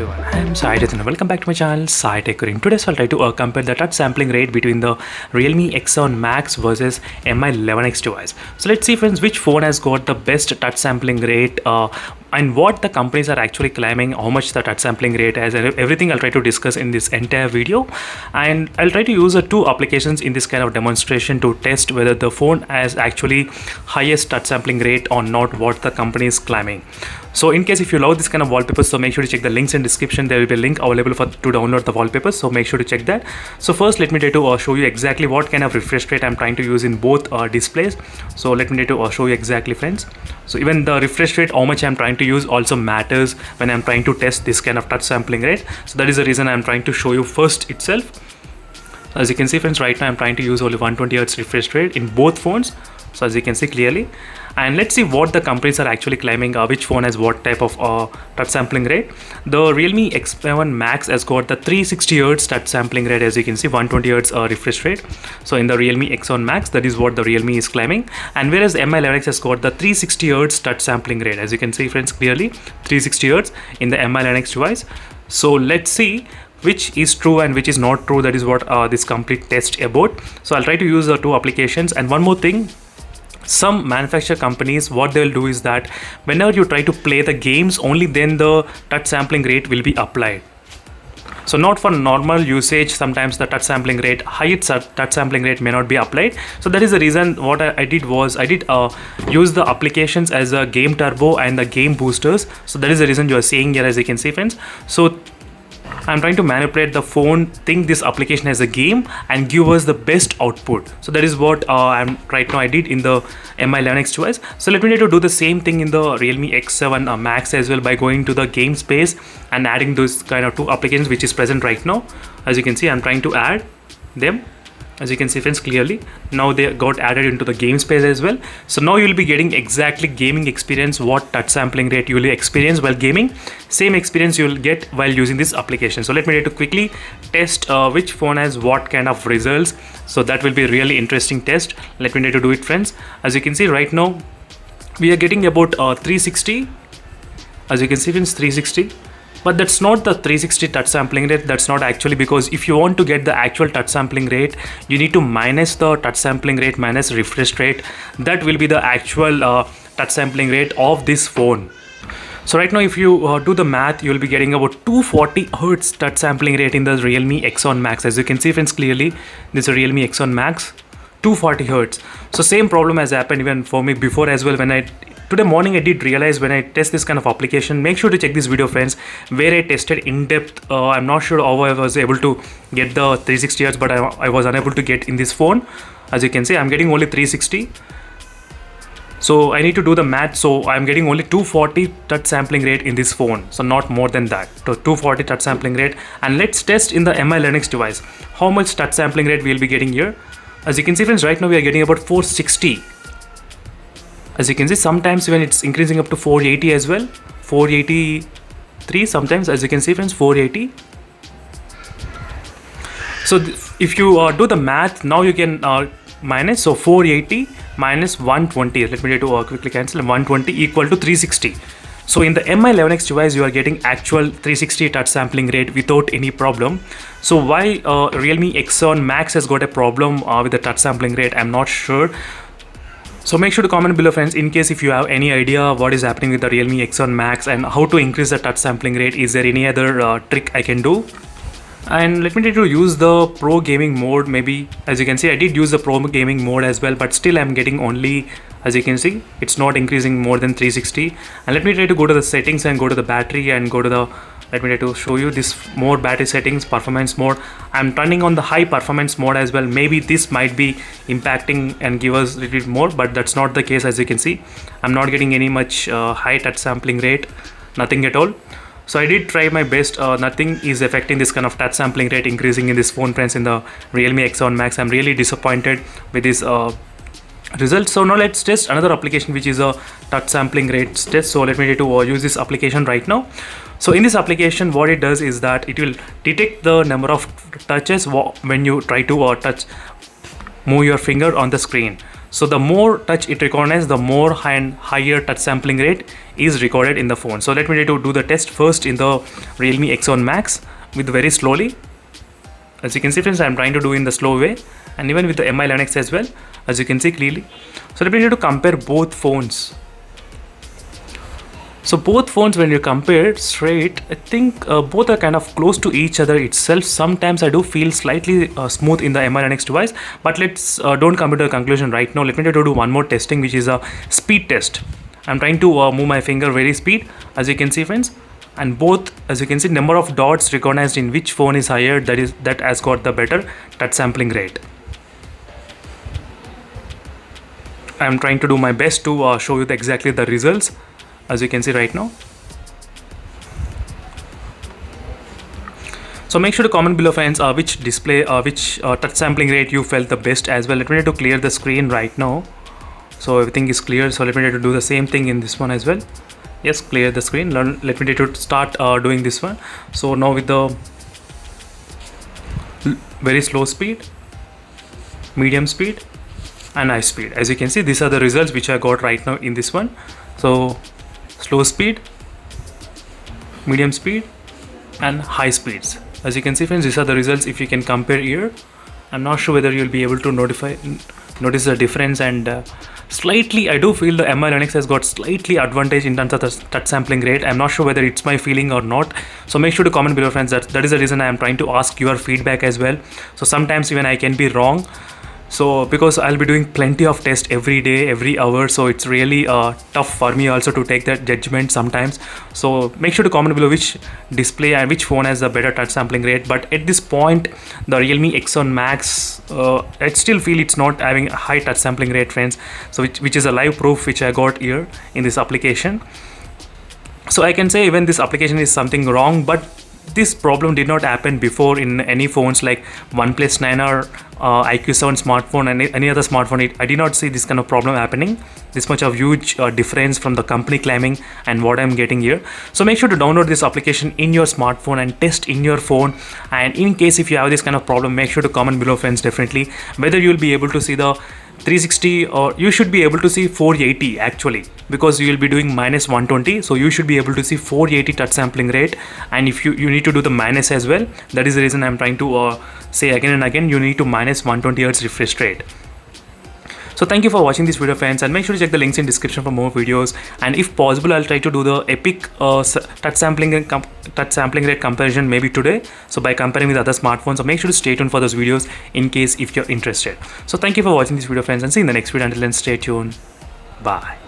everyone, I am Sai and welcome back to my channel Sai Tech. In today's I'll try to compare the touch sampling rate between the Realme X7 Max versus Mi11X device. So let's see friends which phone has got the best touch sampling rate and what the companies are actually claiming, how much the touch sampling rate has, and everything I'll try to discuss in this entire video. And I'll try to use two applications in this kind of demonstration to test whether the phone has actually highest touch sampling rate or not, what the company is claiming. So in case if you love this kind of wallpapers, so make sure to check the links in description. There will be a link available to download the wallpapers, so make sure to check that. So first let me try to show you exactly what kind of refresh rate I'm trying to use in both displays. So let me try to show you exactly friends. So even the refresh rate, how much I'm trying to use also matters when I'm trying to test this kind of touch sampling rate. So that is the reason I'm trying to show you first itself. As you can see friends, right now I'm trying to use only 120 Hz refresh rate in both phones. So as you can see clearly, and let's see what the companies are actually claiming, which phone has what type of touch sampling rate. The Realme X7 Max has got the 360 Hz touch sampling rate, as you can see 120 Hz refresh rate. So in the Realme X7 Max, that is what the Realme is claiming, and whereas Mi11X has got the 360 Hz touch sampling rate, as you can see friends clearly 360 Hz in the Mi11X device. So let's see which is true and which is not true. That is what this complete test about. So I'll try to use the two applications. And one more thing, some manufacturer companies, what they'll do is that whenever you try to play the games, only then the touch sampling rate will be applied. So not for normal usage, sometimes the touch sampling rate, highest touch sampling rate may not be applied. So that is the reason what I did was I did use the applications as a game turbo and the game boosters. So that is the reason you are seeing here, as you can see friends. So I'm trying to manipulate the phone, think this application as a game and give us the best output. So that is what right now I did in the Mi11X device. So let me try to do the same thing in the Realme X7 Max as well by going to the game space and adding those kind of two applications which is present right now. As you can see, I'm trying to add them. As you can see friends clearly, now they got added into the game space as well. So now you will be getting exactly gaming experience, what touch sampling rate you will experience while gaming, same experience you will get while using this application. So let me try to quickly test which phone has what kind of results. So that will be a really interesting test. Let me try to do it friends. As you can see right now we are getting about 360. As you can see friends, 360. But that's not the 360 touch sampling rate. That's not actually, because if you want to get the actual touch sampling rate, you need to minus the touch sampling rate minus refresh rate. That will be the actual touch sampling rate of this phone. So right now if you do the math, you will be getting about 240 Hz touch sampling rate in the Realme X7 Max. As you can see friends clearly, this is a Realme X7 Max, 240 Hz. So same problem has happened even for me before as well. When today morning I did realize when I test this kind of application, make sure to check this video friends, where I tested in depth. I'm not sure how I was able to get the 360 Hz, but I was unable to get in this phone. As you can see, I'm getting only 360. So I need to do the math. So I'm getting only 240 touch sampling rate in this phone, so not more than that. So 240 touch sampling rate. And let's test in the Mi11X device how much touch sampling rate we'll be getting here. As you can see friends, right now we are getting about 460. As you can see, sometimes when it's increasing up to 480 as well, 483 sometimes. As you can see friends, 480. So if you do the math, now you can minus, so 480 minus 120. Let me try to quickly cancel. 120 equal to 360. So in the Mi11X device, you are getting actual 360 touch sampling rate without any problem. So why Realme X7 Max has got a problem with the touch sampling rate, I'm not sure. So make sure to comment below friends in case if you have any idea what is happening with the Realme X7 Max and how to increase the touch sampling rate. Is there any other trick I can do? And let me try to use the pro gaming mode maybe. As you can see, I did use the pro gaming mode as well, but still I'm getting only, as you can see, it's not increasing more than 360. And let me try to go to the settings and go to the battery and go to the, let me try to show you this more battery settings, performance mode. I'm turning on the high performance mode as well. Maybe this might be impacting and give us a little bit more, but that's not the case. As you can see, I'm not getting any much high touch sampling rate, nothing at all. So I did try my best. Nothing is affecting this kind of touch sampling rate increasing in this phone friends in the Realme X7 Max. I'm really disappointed with this results. So now let's test another application which is a touch sampling rate test. So let me try to use this application right now. So in this application, what it does is that it will detect the number of touches when you try to move your finger on the screen. So the more touch it recognizes, the more higher touch sampling rate is recorded in the phone. So let me try to do the test first in the Realme X7 Max with very slowly. As you can see friends, I'm trying to do in the slow way, and even with the Mi11X as well, as you can see clearly. So let me try to compare both phones. So both phones, when you compare straight, I think both are kind of close to each other itself. Sometimes I do feel slightly smooth in the Mi11X device, but let's don't come to a conclusion right now. Let me try to do one more testing, which is a speed test. I'm trying to move my finger very speed, as you can see friends, and both, as you can see, number of dots recognized in which phone is higher, that has got the better touch sampling rate. I'm trying to do my best to show you exactly the results, as you can see right now. So make sure to comment below friends which touch sampling rate you felt the best as well. Let me try to clear the screen right now, so everything is clear. So let me try to do the same thing in this one as well. Yes, clear the screen. Let me try to start doing this one. So now with the very slow speed, medium speed and high speed, as you can see, these are the results which I got right now in this one. So slow speed, medium speed and high speeds, as you can see friends, these are the results. If you can compare here, I'm not sure whether you'll be able to notice the difference, and slightly I do feel the Mi11X has got slightly advantage in terms of the touch sampling rate. I'm not sure whether it's my feeling or not, so make sure to comment below friends. That is the reason I am trying to ask your feedback as well. So sometimes even I can be wrong, so because I'll be doing plenty of tests every day, every hour, so it's really tough for me also to take that judgment sometimes. So make sure to comment below which display and which phone has the better touch sampling rate. But at this point, the Realme X7 Max, I still feel it's not having a high touch sampling rate friends, so which is a live proof which I got here in this application. So I can say even this application is something wrong, but this problem did not happen before in any phones like OnePlus 9 or IQ7 smartphone and any other smartphone. I did not see this kind of problem happening, this much of huge difference from the company claiming and what I'm getting here. So make sure to download this application in your smartphone and test in your phone, and in case if you have this kind of problem, make sure to comment below friends definitely whether you'll be able to see the 360 or you should be able to see 480 actually, because you will be doing minus 120, so you should be able to see 480 touch sampling rate. And if you need to do the minus as well, that is the reason I'm trying to say again and again, you need to minus 120 Hz refresh rate. So thank you for watching this video friends, and make sure to check the links in description for more videos, and if possible I'll try to do the epic touch sampling rate comparison maybe today, so by comparing with other smartphones. So make sure to stay tuned for those videos in case if you're interested. So thank you for watching this video friends, and see you in the next video. Until then, stay tuned. Bye.